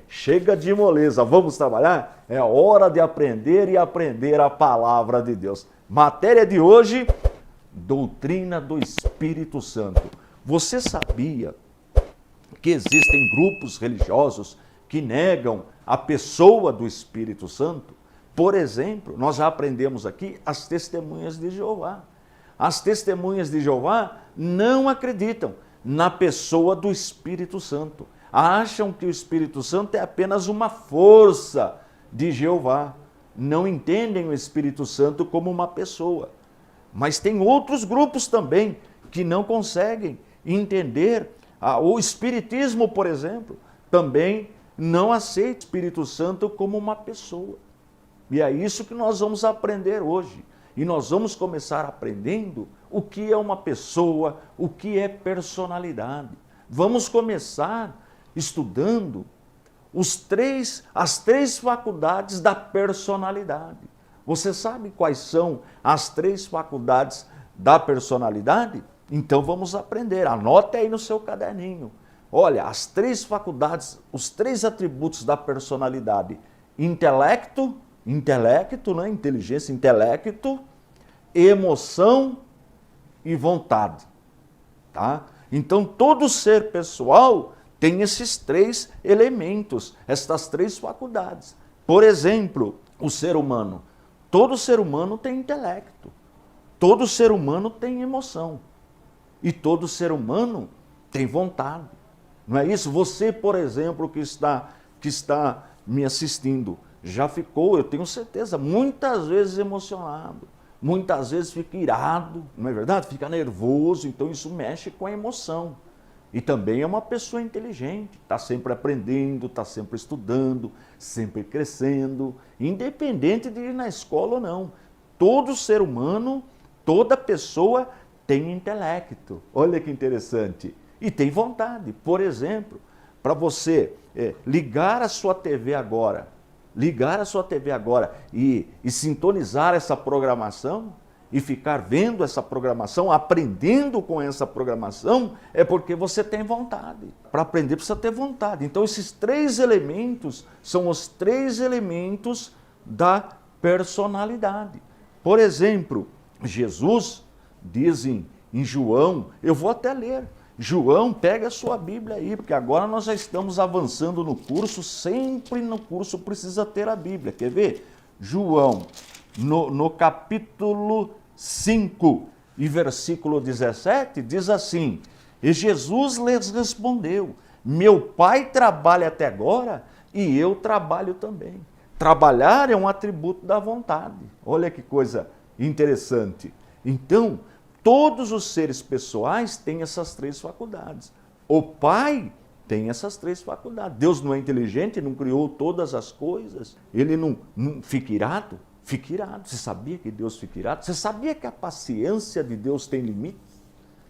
chega de moleza, vamos trabalhar? É hora de aprender e aprender a palavra de Deus. Matéria de hoje, doutrina do Espírito Santo. Você sabia que existem grupos religiosos que negam a pessoa do Espírito Santo? Por exemplo, nós já aprendemos aqui as testemunhas de Jeová. As testemunhas de Jeová não acreditam na pessoa do Espírito Santo. Acham que o Espírito Santo é apenas uma força de Jeová. Não entendem o Espírito Santo como uma pessoa. Mas tem outros grupos também que não conseguem entender. O Espiritismo, por exemplo, também não aceita o Espírito Santo como uma pessoa. E é isso que nós vamos aprender hoje. E nós vamos começar aprendendo o que é uma pessoa, o que é personalidade. Vamos começar estudando as três faculdades da personalidade. Você sabe quais são as três faculdades da personalidade? Então vamos aprender. Anote aí no seu caderninho. Olha, as três faculdades, os três atributos da personalidade: intelecto, né? Inteligência, intelecto, emoção e vontade. Tá? Então todo ser pessoal tem esses três elementos, estas três faculdades. Por exemplo, o ser humano. Todo ser humano tem intelecto. Todo ser humano tem emoção. E todo ser humano tem vontade. Não é isso? Você, por exemplo, que está me assistindo, já ficou, eu tenho certeza, muitas vezes emocionado. Muitas vezes fica irado, não é verdade? Fica nervoso, então isso mexe com a emoção. E também é uma pessoa inteligente, está sempre aprendendo, está sempre estudando, sempre crescendo, independente de ir na escola ou não. Todo ser humano, toda pessoa tem intelecto. Olha que interessante. E tem vontade. Por exemplo, para você ligar a sua TV agora e sintonizar essa programação, e ficar vendo essa programação, aprendendo com essa programação, é porque você tem vontade. Para aprender precisa ter vontade. Então esses três elementos são os três elementos da personalidade. Por exemplo, Jesus diz em João, eu vou até ler, João, pega a sua Bíblia aí, porque agora nós já estamos avançando no curso, sempre no curso precisa ter a Bíblia. Quer ver? João, no capítulo 5 e versículo 17, diz assim: e Jesus lhes respondeu, meu Pai trabalha até agora e eu trabalho também. Trabalhar é um atributo da vontade. Olha que coisa interessante. Então, todos os seres pessoais têm essas três faculdades. O Pai tem essas três faculdades. Deus não é inteligente, não criou todas as coisas. Ele não fica irado? Fica irado. Você sabia que Deus fica irado? Você sabia que a paciência de Deus tem limite?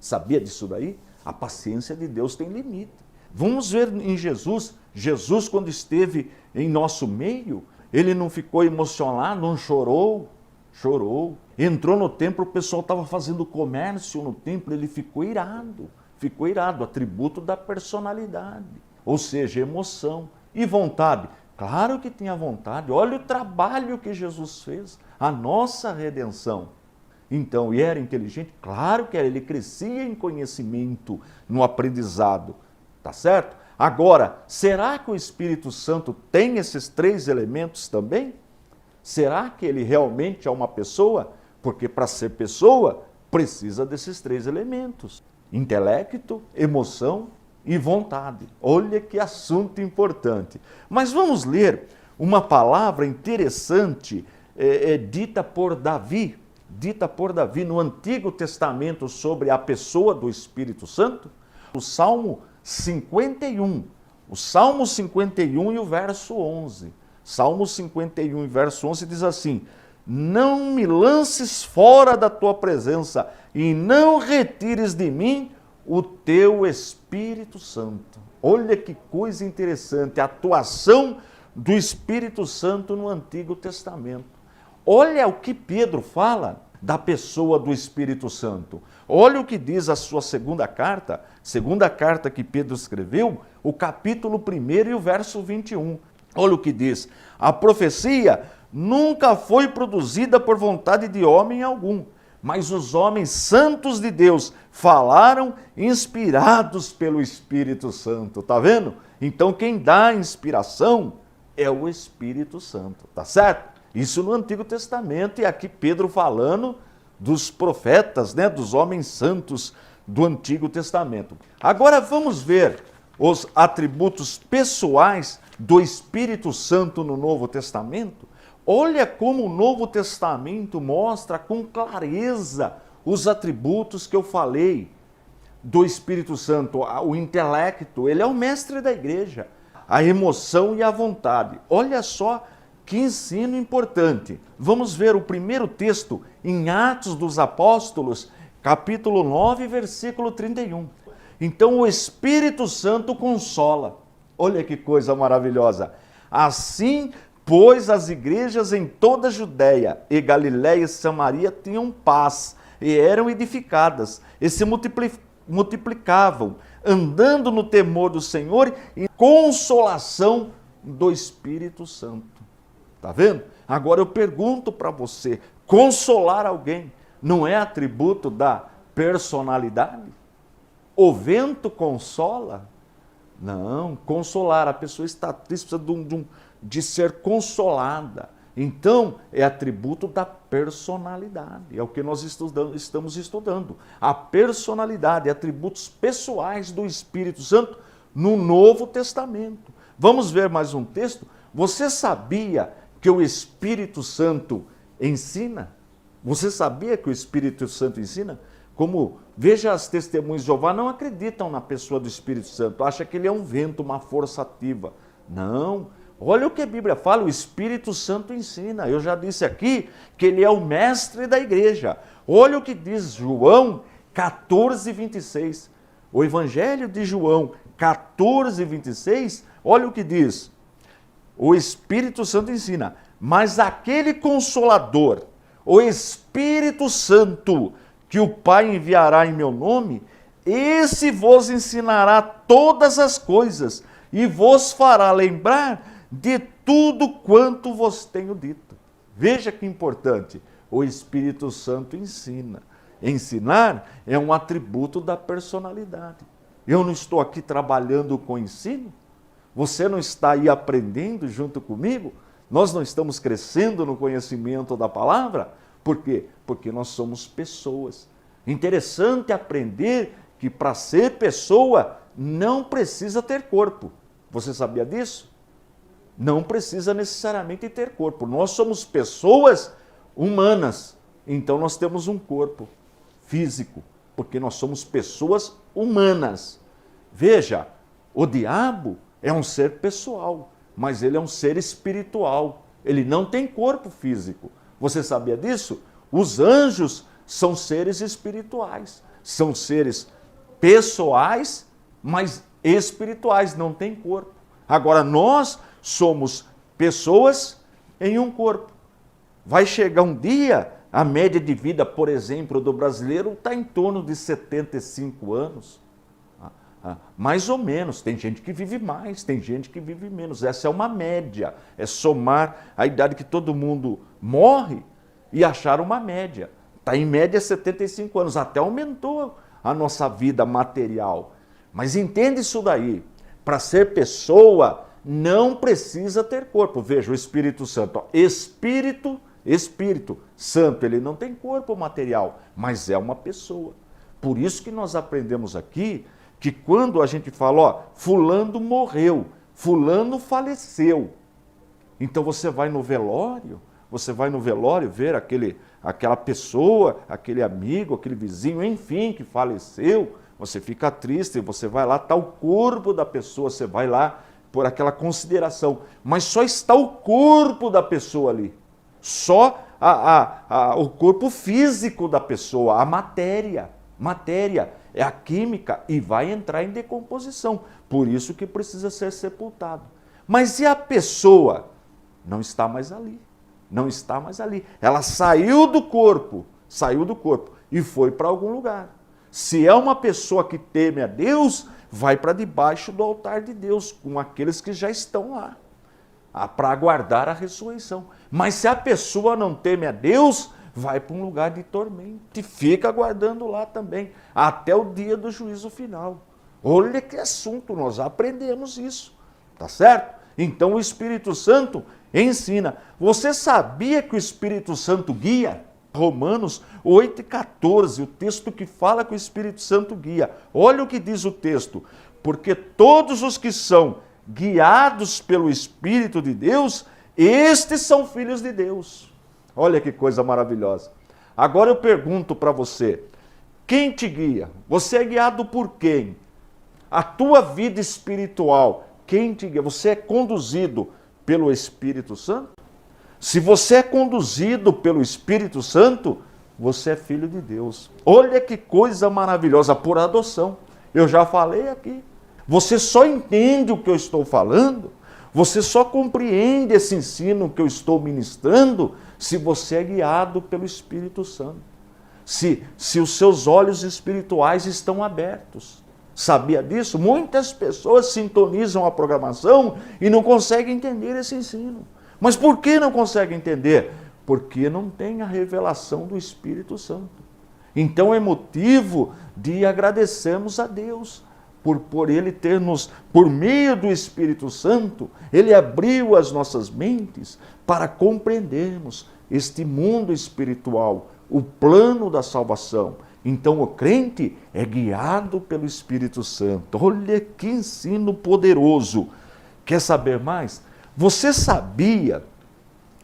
Sabia disso daí? A paciência de Deus tem limite. Vamos ver em Jesus. Jesus, quando esteve em nosso meio, ele não ficou emocionado, não chorou. Chorou. Entrou no templo, o pessoal estava fazendo comércio no templo, ele ficou irado. Ficou irado, atributo da personalidade. Ou seja, emoção e vontade. Claro que tinha vontade. Olha o trabalho que Jesus fez, a nossa redenção. Então, e era inteligente? Claro que era. Ele crescia em conhecimento, no aprendizado. Tá certo? Agora, será que o Espírito Santo tem esses três elementos também? Será que ele realmente é uma pessoa? Porque para ser pessoa, precisa desses três elementos: intelecto, emoção e vontade. Olha que assunto importante. Mas vamos ler uma palavra interessante dita por Davi no Antigo Testamento sobre a pessoa do Espírito Santo. O Salmo 51. O Salmo 51 e o verso 11. Salmo 51 e verso 11 diz assim: não me lances fora da tua presença e não retires de mim o teu Espírito Santo. Olha que coisa interessante, a atuação do Espírito Santo no Antigo Testamento. Olha o que Pedro fala da pessoa do Espírito Santo. Olha o que diz a sua segunda carta que Pedro escreveu, o capítulo 1 e o verso 21. Olha o que diz: a profecia nunca foi produzida por vontade de homem algum, mas os homens santos de Deus falaram inspirados pelo Espírito Santo. Tá vendo? Então quem dá a inspiração é o Espírito Santo, tá certo? Isso no Antigo Testamento, e aqui Pedro falando dos profetas, né, dos homens santos do Antigo Testamento. Agora vamos ver os atributos pessoais do Espírito Santo no Novo Testamento. Olha como o Novo Testamento mostra com clareza os atributos que eu falei do Espírito Santo. O intelecto, ele é o mestre da igreja. A emoção e a vontade. Olha só que ensino importante. Vamos ver o primeiro texto em Atos dos Apóstolos, capítulo 9, versículo 31. Então o Espírito Santo consola. Olha que coisa maravilhosa. Assim, pois, as igrejas em toda a Judéia e Galiléia e Samaria tinham paz e eram edificadas e se multiplicavam, andando no temor do Senhor e consolação do Espírito Santo. Tá vendo? Agora eu pergunto para você, consolar alguém não é atributo da personalidade? O vento consola? Não, consolar, a pessoa está triste, precisa de ser consolada. Então, é atributo da personalidade, é o que nós estamos estudando. A personalidade, atributos pessoais do Espírito Santo no Novo Testamento. Vamos ver mais um texto? Você sabia que o Espírito Santo ensina? Você sabia que o Espírito Santo ensina? Como, veja, as testemunhas de Jeová não acreditam na pessoa do Espírito Santo, acham que ele é um vento, uma força ativa. Não, olha o que a Bíblia fala, o Espírito Santo ensina. Eu já disse aqui que ele é o mestre da igreja. Olha o que diz João 14, 26. O Evangelho de João 14, 26, olha o que diz. O Espírito Santo ensina, mas aquele Consolador, o Espírito Santo, que o Pai enviará em meu nome, esse vos ensinará todas as coisas e vos fará lembrar de tudo quanto vos tenho dito. Veja que importante, o Espírito Santo ensina. Ensinar é um atributo da personalidade. Eu não estou aqui trabalhando com ensino? Você não está aí aprendendo junto comigo? Nós não estamos crescendo no conhecimento da palavra? Por quê? Porque nós somos pessoas. Interessante aprender que para ser pessoa não precisa ter corpo. Você sabia disso? Não precisa necessariamente ter corpo. Nós somos pessoas humanas, então nós temos um corpo físico, porque nós somos pessoas humanas. Veja, o diabo é um ser pessoal, mas ele é um ser espiritual. Ele não tem corpo físico. Você sabia disso? Os anjos são seres espirituais. São seres pessoais, mas espirituais, não têm corpo. Agora, nós somos pessoas em um corpo. Vai chegar um dia, a média de vida, por exemplo, do brasileiro está em torno de 75 anos. Mais ou menos, tem gente que vive mais, tem gente que vive menos. Essa é uma média, é somar a idade que todo mundo morre e achar uma média. Está em média 75 anos, até aumentou a nossa vida material. Mas entende isso daí, para ser pessoa não precisa ter corpo. Veja, o Espírito Santo, ó. Espírito Santo, ele não tem corpo material, mas é uma pessoa. Por isso que nós aprendemos aqui que quando a gente fala, ó, fulano morreu, fulano faleceu. Então você vai no velório ver aquela pessoa, aquele amigo, aquele vizinho, enfim, que faleceu, você fica triste, você vai lá, está o corpo da pessoa, você vai lá por aquela consideração, mas só está o corpo da pessoa ali, só o corpo físico da pessoa, a matéria é a química e vai entrar em decomposição, por isso que precisa ser sepultado. Mas e a pessoa? Não está mais ali. Ela saiu do corpo, saiu do corpo e foi para algum lugar. Se é uma pessoa que teme a Deus, vai para debaixo do altar de Deus, com aqueles que já estão lá, para aguardar a ressurreição. Mas se a pessoa não teme a Deus, vai para um lugar de tormento e fica aguardando lá também, até o dia do juízo final. Olha que assunto, nós aprendemos isso, tá certo? Então o Espírito Santo ensina. Você sabia que o Espírito Santo guia? Romanos 8,14, o texto que fala que o Espírito Santo guia. Olha o que diz o texto. Porque todos os que são guiados pelo Espírito de Deus, estes são filhos de Deus. Olha que coisa maravilhosa. Agora eu pergunto para você, quem te guia? Você é guiado por quem? A tua vida espiritual, quem te guia? Você é conduzido pelo Espírito Santo? Se você é conduzido pelo Espírito Santo, você é filho de Deus. Olha que coisa maravilhosa, por adoção. Eu já falei aqui. Você só entende o que eu estou falando, você só compreende esse ensino que eu estou ministrando, se você é guiado pelo Espírito Santo. Se os seus olhos espirituais estão abertos. Sabia disso? Muitas pessoas sintonizam a programação e não conseguem entender esse ensino. Mas por que não conseguem entender? Porque não tem a revelação do Espírito Santo. Então é motivo de agradecermos a Deus por Ele ter nos, por meio do Espírito Santo, Ele abriu as nossas mentes para compreendermos este mundo espiritual, o plano da salvação. Então o crente é guiado pelo Espírito Santo. Olha que ensino poderoso. Quer saber mais? Você sabia?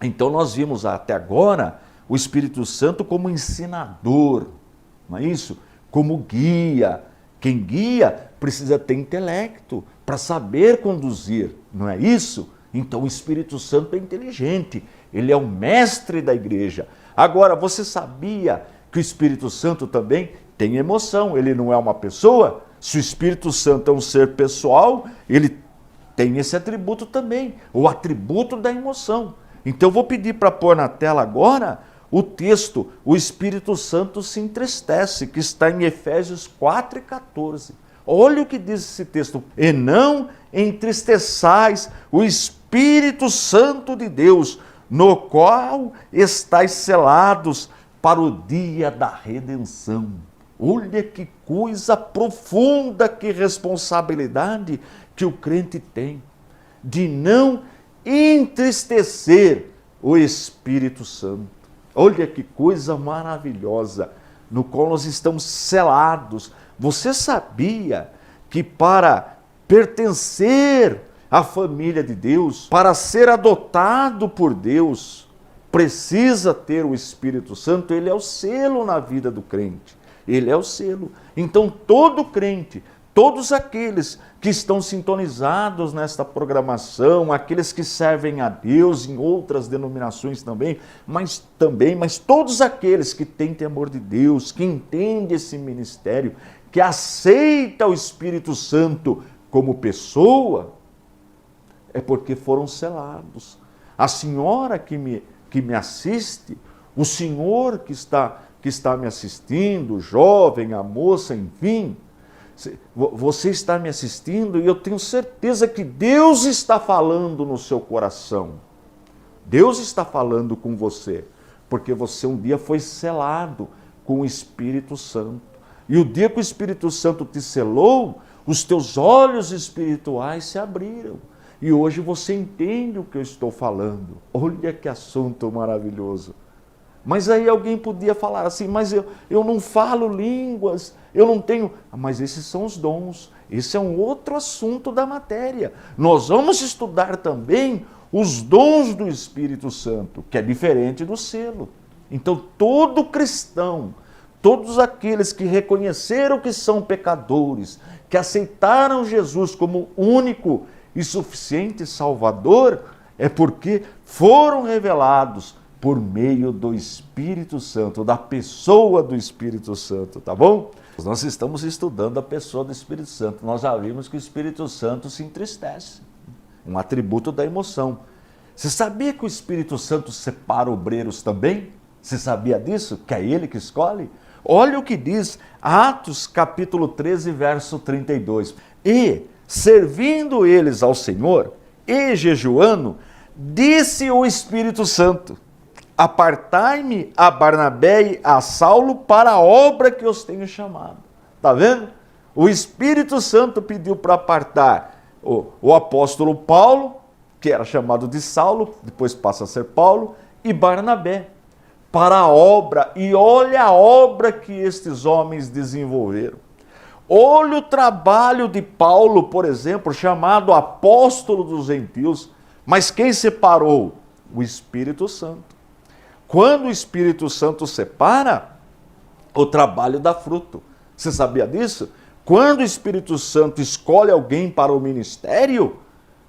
Então nós vimos até agora o Espírito Santo como ensinador, não é isso? Como guia. Quem guia precisa ter intelecto para saber conduzir, não é isso? Então o Espírito Santo é inteligente, ele é o mestre da igreja. Agora, você sabia que o Espírito Santo também tem emoção, ele não é uma pessoa? Se o Espírito Santo é um ser pessoal, ele tem esse atributo também, o atributo da emoção. Então eu vou pedir para pôr na tela agora o texto, o Espírito Santo se entristece, que está em Efésios 4,14. Olha o que diz esse texto. E não entristeçais o Espírito Santo de Deus, no qual estáis selados para o dia da redenção. Olha que coisa profunda, que responsabilidade que o crente tem, de não entristecer o Espírito Santo. Olha que coisa maravilhosa, no qual nós estamos selados. Você sabia que para pertencer à família de Deus, para ser adotado por Deus, precisa ter o Espírito Santo? Ele é o selo na vida do crente. Ele é o selo. Então todo crente, todos aqueles que estão sintonizados nesta programação, aqueles que servem a Deus em outras denominações mas todos aqueles que têm temor de Deus, que entendem esse ministério, que aceita o Espírito Santo como pessoa, é porque foram selados. A senhora que me assiste, o senhor que está me assistindo, o jovem, a moça, enfim, você está me assistindo e eu tenho certeza que Deus está falando no seu coração. Deus está falando com você, porque você um dia foi selado com o Espírito Santo. E o dia que o Espírito Santo te selou, os teus olhos espirituais se abriram. E hoje você entende o que eu estou falando. Olha que assunto maravilhoso. Mas aí alguém podia falar assim, mas eu não falo línguas, eu não tenho... Mas esses são os dons, esse é um outro assunto da matéria. Nós vamos estudar também os dons do Espírito Santo, que é diferente do selo. Então todo cristão, todos aqueles que reconheceram que são pecadores, que aceitaram Jesus como único e suficiente Salvador, é porque foram revelados por meio do Espírito Santo, da pessoa do Espírito Santo, tá bom? Nós estamos estudando a pessoa do Espírito Santo. Nós já vimos que o Espírito Santo se entristece, um atributo da emoção. Você sabia que o Espírito Santo separa obreiros também? Você sabia disso? Que é Ele que escolhe? Olha o que diz Atos capítulo 13, verso 32. E, servindo eles ao Senhor, e jejuando, disse o Espírito Santo: apartai-me a Barnabé e a Saulo para a obra que os tenho chamado. Está vendo? O Espírito Santo pediu para apartar o apóstolo Paulo, que era chamado de Saulo, depois passa a ser Paulo, e Barnabé, para a obra. E olha a obra que estes homens desenvolveram. Olha o trabalho de Paulo, por exemplo, chamado apóstolo dos gentios. Mas quem separou? O Espírito Santo. Quando o Espírito Santo separa, o trabalho dá fruto. Você sabia disso? Quando o Espírito Santo escolhe alguém para o ministério,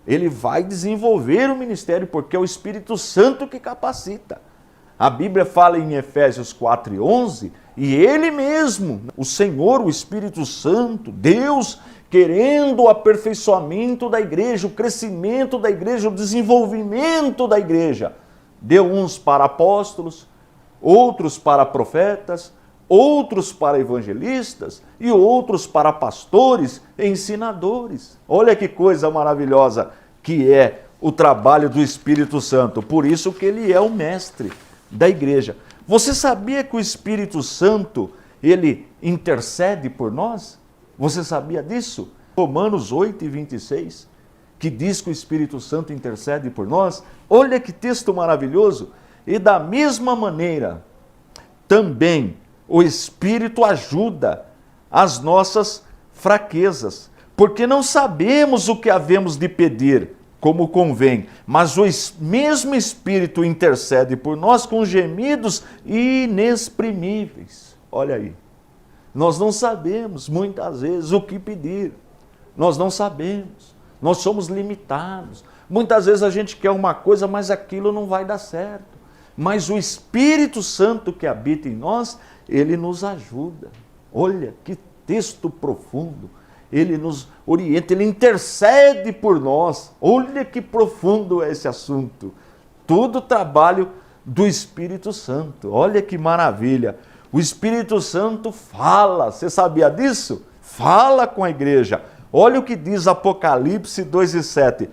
ele vai desenvolver o ministério, porque é o Espírito Santo que capacita. A Bíblia fala em Efésios 4:11, e Ele mesmo, o Senhor, o Espírito Santo, Deus, querendo o aperfeiçoamento da igreja, o crescimento da igreja, o desenvolvimento da igreja, deu uns para apóstolos, outros para profetas, outros para evangelistas e outros para pastores e ensinadores. Olha que coisa maravilhosa que é o trabalho do Espírito Santo. Por isso que ele é o mestre da igreja. Você sabia que o Espírito Santo, ele intercede por nós? Você sabia disso? Romanos 8:26, que diz que o Espírito Santo intercede por nós. Olha que texto maravilhoso. E da mesma maneira, também o Espírito ajuda as nossas fraquezas, porque não sabemos o que havemos de pedir como convém, mas o mesmo Espírito intercede por nós com gemidos inexprimíveis. Olha aí, nós não sabemos muitas vezes o que pedir, nós não sabemos, nós somos limitados. Muitas vezes a gente quer uma coisa, mas aquilo não vai dar certo. Mas o Espírito Santo que habita em nós, ele nos ajuda. Olha que texto profundo. Ele nos orienta, ele intercede por nós. Olha que profundo é esse assunto. Tudo trabalho do Espírito Santo. Olha que maravilha. O Espírito Santo fala. Você sabia disso? Fala com a igreja. Olha o que diz Apocalipse 2:7.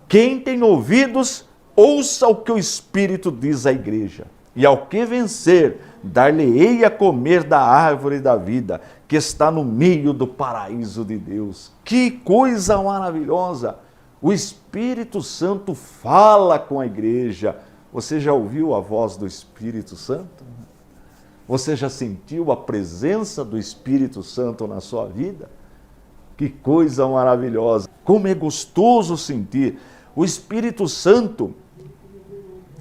Quem tem ouvidos, ouça o que o Espírito diz à igreja. E ao que vencer, dar-lhe-ei a comer da árvore da vida, que está no meio do paraíso de Deus. Que coisa maravilhosa! O Espírito Santo fala com a igreja. Você já ouviu a voz do Espírito Santo? Você já sentiu a presença do Espírito Santo na sua vida? Que coisa maravilhosa! Como é gostoso sentir. O Espírito Santo,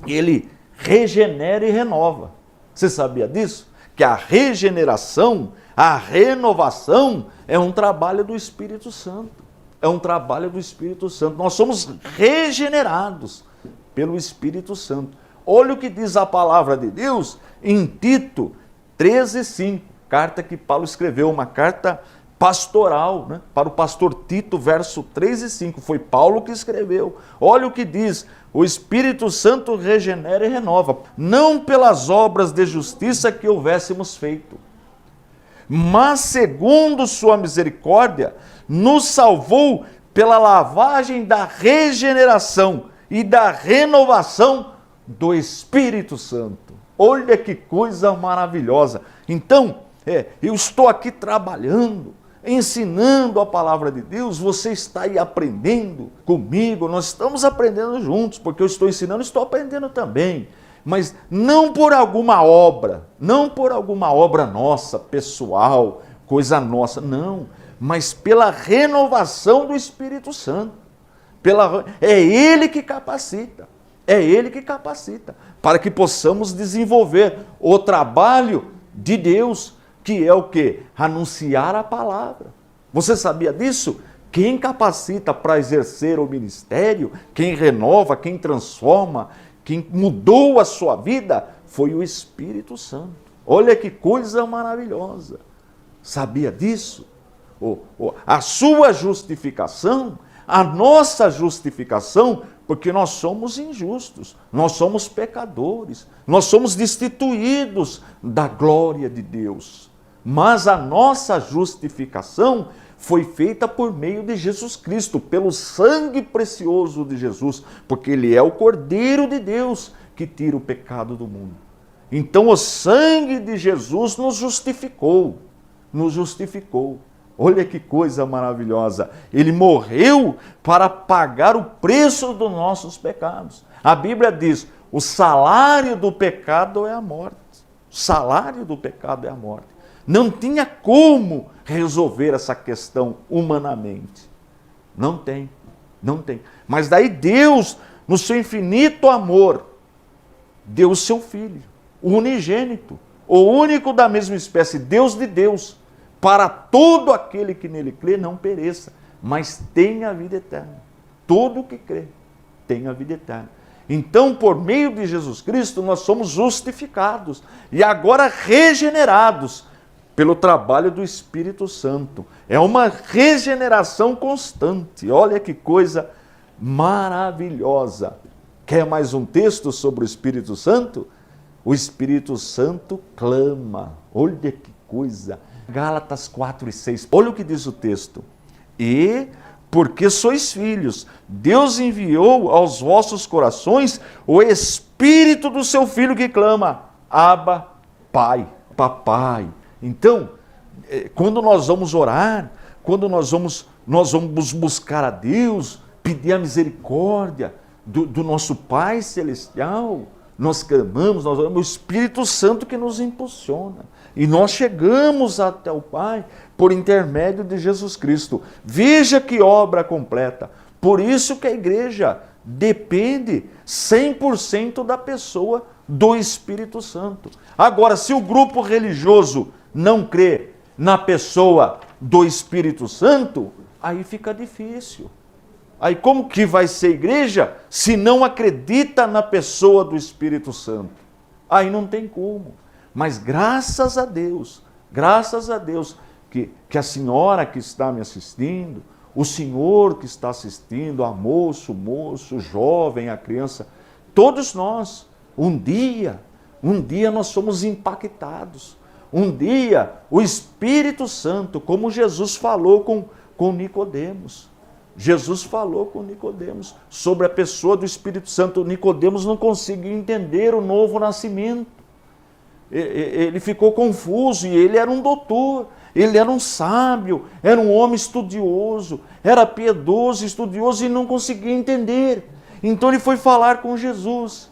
ele regenera e renova. Você sabia disso? Que a regeneração, a renovação é um trabalho do Espírito Santo. É um trabalho do Espírito Santo. Nós somos regenerados pelo Espírito Santo. Olha o que diz a palavra de Deus em Tito 13:5, carta que Paulo escreveu, uma carta pastoral, né? Para o pastor Tito, verso 3 e 5. Foi Paulo que escreveu. Olha o que diz: o Espírito Santo regenera e renova, não pelas obras de justiça que houvéssemos feito, mas segundo sua misericórdia, nos salvou pela lavagem da regeneração e da renovação do Espírito Santo. Olha que coisa maravilhosa. Então, eu estou aqui trabalhando, ensinando a palavra de Deus, você está aí aprendendo comigo, nós estamos aprendendo juntos, porque eu estou ensinando, estou aprendendo também, mas não por alguma obra, não por alguma obra nossa, pessoal, coisa nossa, não, mas pela renovação do Espírito Santo. É Ele que capacita, para que possamos desenvolver o trabalho de Deus, que é o quê? Anunciar a palavra. Você sabia disso? Quem capacita para exercer o ministério, quem renova, quem transforma, quem mudou a sua vida, foi o Espírito Santo. Olha que coisa maravilhosa. Sabia disso? A sua justificação, a nossa justificação, Porque nós somos injustos, nós somos pecadores, nós somos destituídos da glória de Deus. Mas a nossa justificação foi feita por meio de Jesus Cristo, pelo sangue precioso de Jesus, porque Ele é o Cordeiro de Deus que tira o pecado do mundo. Então o sangue de Jesus nos justificou, nos justificou. Olha que coisa maravilhosa. Ele morreu para pagar o preço dos nossos pecados. A Bíblia diz, o salário do pecado é a morte. O salário do pecado é a morte. Não tinha como resolver essa questão humanamente. Não tem, não tem. Mas daí Deus, no seu infinito amor, deu o seu Filho, o unigênito, o único da mesma espécie, Deus de Deus, para todo aquele que nele crê não pereça, mas tenha a vida eterna. Todo que crê tem a vida eterna. Então, por meio de Jesus Cristo, nós somos justificados e agora regenerados pelo trabalho do Espírito Santo. É uma regeneração constante. Olha que coisa maravilhosa. Quer mais um texto sobre o Espírito Santo? O Espírito Santo clama. Olha que coisa. Gálatas 4:6. Olha o que diz o texto. E porque sois filhos, Deus enviou aos vossos corações o Espírito do seu Filho que clama, Abba, Pai, Papai. Então, quando nós vamos orar, quando nós vamos buscar a Deus, pedir a misericórdia do nosso Pai Celestial, nós clamamos, o Espírito Santo que nos impulsiona. E nós chegamos até o Pai por intermédio de Jesus Cristo. Veja que obra completa. Por isso que a igreja depende 100% da pessoa do Espírito Santo. Agora, se o grupo religioso não crê na pessoa do Espírito Santo, aí fica difícil. Aí como que vai ser igreja se não acredita na pessoa do Espírito Santo? Aí não tem como. Mas graças a Deus que a senhora que está me assistindo, o senhor que está assistindo, a moço, o jovem, a criança, todos nós, um dia nós somos impactados. Um dia o Espírito Santo, como Jesus falou com Nicodemos. Jesus falou com Nicodemos sobre a pessoa do Espírito Santo. Nicodemos não conseguiu entender o novo nascimento. Ele ficou confuso e ele era um doutor, ele era um sábio, era um homem estudioso, era piedoso, estudioso e não conseguia entender. Então ele foi falar com Jesus.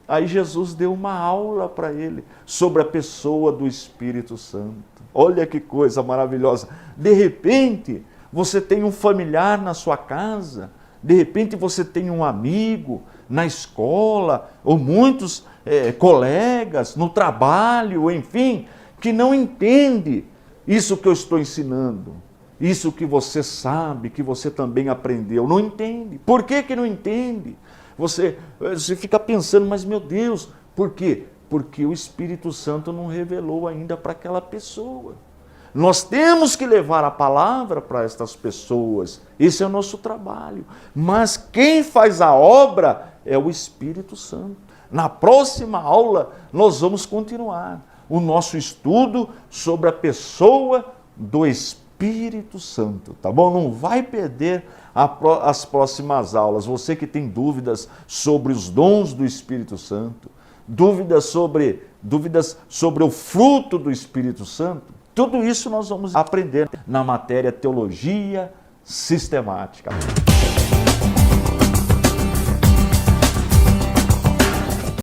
Aí Jesus deu uma aula para ele sobre a pessoa do Espírito Santo. Olha que coisa maravilhosa. De repente, você tem um familiar na sua casa, de repente você tem um amigo na escola, ou muitos colegas no trabalho, enfim, que não entende isso que eu estou ensinando, isso que você sabe, que você também aprendeu, não entende. Por que que não entende? Você fica pensando, mas meu Deus, por quê? Porque o Espírito Santo não revelou ainda para aquela pessoa. Nós temos que levar a palavra para estas pessoas, esse é o nosso trabalho. Mas quem faz a obra é o Espírito Santo. Na próxima aula, nós vamos continuar o nosso estudo sobre a pessoa do Espírito Santo, tá bom? Não vai perder as próximas aulas. Você que tem dúvidas sobre os dons do Espírito Santo, dúvidas sobre o fruto do Espírito Santo, tudo isso nós vamos aprender na matéria Teologia Sistemática.